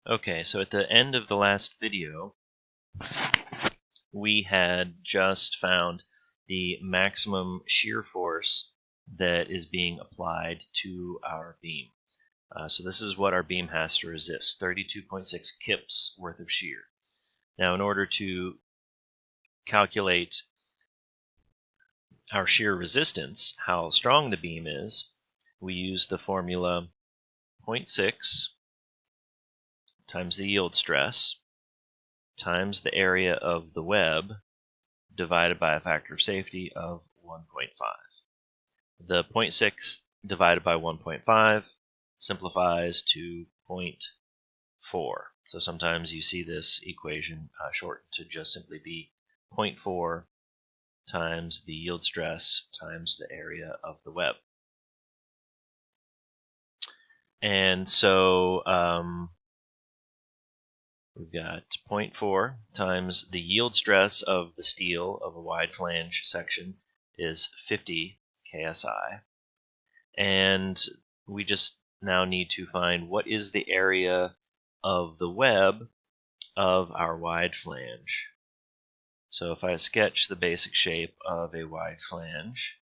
Okay, so at the end of the last video, we had just found the maximum shear force that is being applied to our beam. So this is what our beam has to resist, 32.6 kips worth of shear. Now, in order to calculate our shear resistance, how strong the beam is, we use the formula 0.6 times the yield stress times the area of the web divided by a factor of safety of 1.5. The 0.6 divided by 1.5 simplifies to 0.4. So sometimes you see this equation shortened to just simply be 0.4 times the yield stress times the area of the web. And so we've got 0.4 times the yield stress of the steel of a wide flange section is 50 KSI. And we just now need to find what is the area of the web of our wide flange. So if I sketch the basic shape of a wide flange,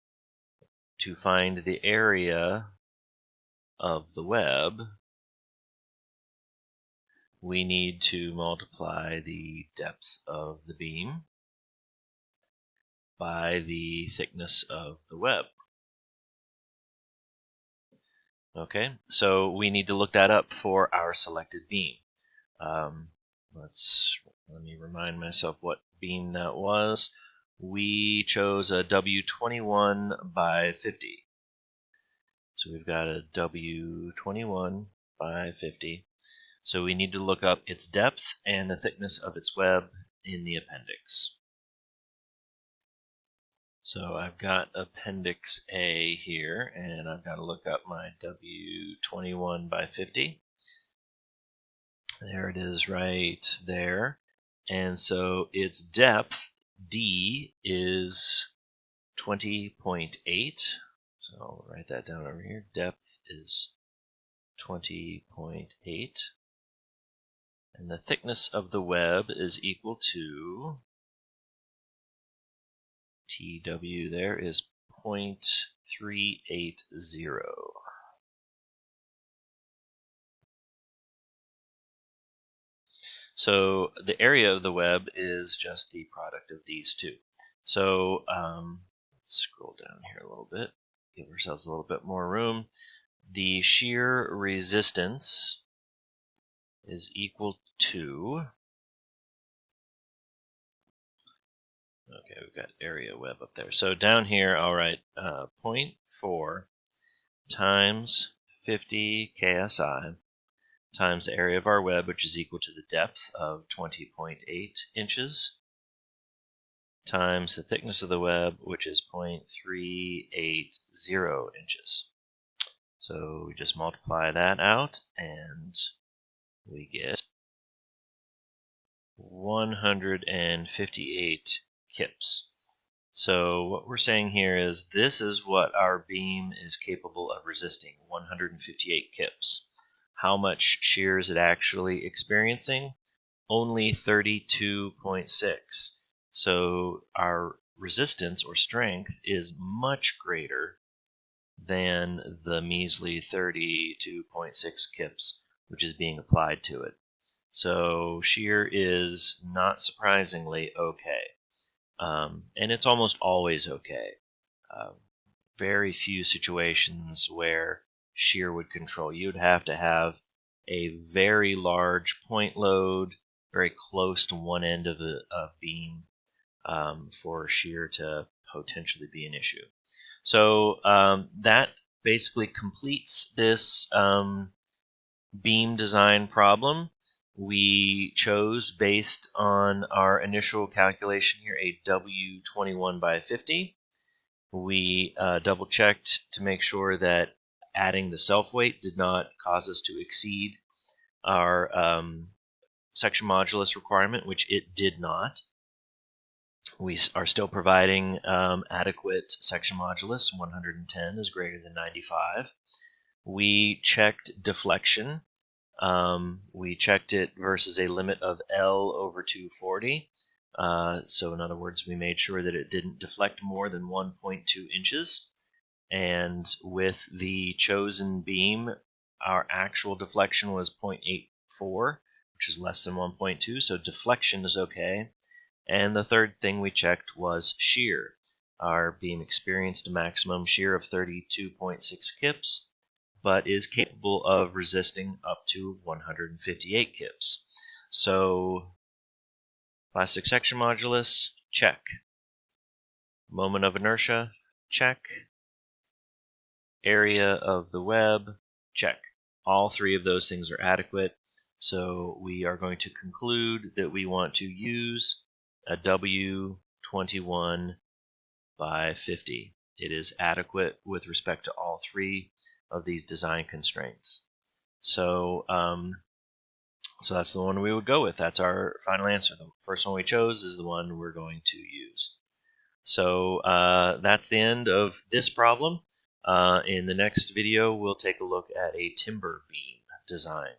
to find the area of the web, we need to multiply the depth of the beam by the thickness of the web. Okay, so we need to look that up for our selected beam. Let me remind myself what beam that was. We chose a W21 by 50. So we've got a W21 by 50. So we need to look up its depth and the thickness of its web in the appendix. So I've got Appendix A here, and I've got to look up my W21 by 50. There it is right there. And so its depth, D, is 20.8. So I'll write that down over here. Depth is 20.8. And the thickness of the web is equal to TW there is 0.380. So the area of the web is just the product of these two. So let's scroll down here a little bit, give ourselves a little bit more room. The shear resistance is equal to, okay, we've got area web up there. So down here, I'll write 0.4 times 50 KSI times the area of our web, which is equal to the depth of 20.8 inches, times the thickness of the web, which is 0.380 inches. So we just multiply that out, and we get 158 kips. So what we're saying here is this is what our beam is capable of resisting, 158 kips. How much shear is it actually experiencing? Only 32.6. So our resistance or strength is much greater than the measly 32.6 kips, which is being applied to it. So shear is not surprisingly okay. And it's almost always okay. Very few situations where shear would control. You'd have to have a very large point load, very close to one end of a beam for shear to potentially be an issue. So that basically completes this beam design problem. We chose, based on our initial calculation here, a W21 by 50. We double checked to make sure that adding the self-weight did not cause us to exceed our section modulus requirement, which it did not. We are still providing adequate section modulus. 110 is greater than 95. We checked deflection. We checked it versus a limit of L over 240. So in other words, we made sure that it didn't deflect more than 1.2 inches. And with the chosen beam, our actual deflection was 0.84, which is less than 1.2, so deflection is okay. And the third thing we checked was shear. Our beam experienced a maximum shear of 32.6 kips, but is capable of resisting up to 158 kips. So plastic section modulus, check. Moment of inertia, check. Area of the web, check. All three of those things are adequate. So we are going to conclude that we want to use a W21 by 50. It is adequate with respect to all three of these design constraints. So that's the one we would go with. That's our final answer. The first one we chose is the one we're going to use. So that's the end of this problem. In the next video, we'll take a look at a timber beam design.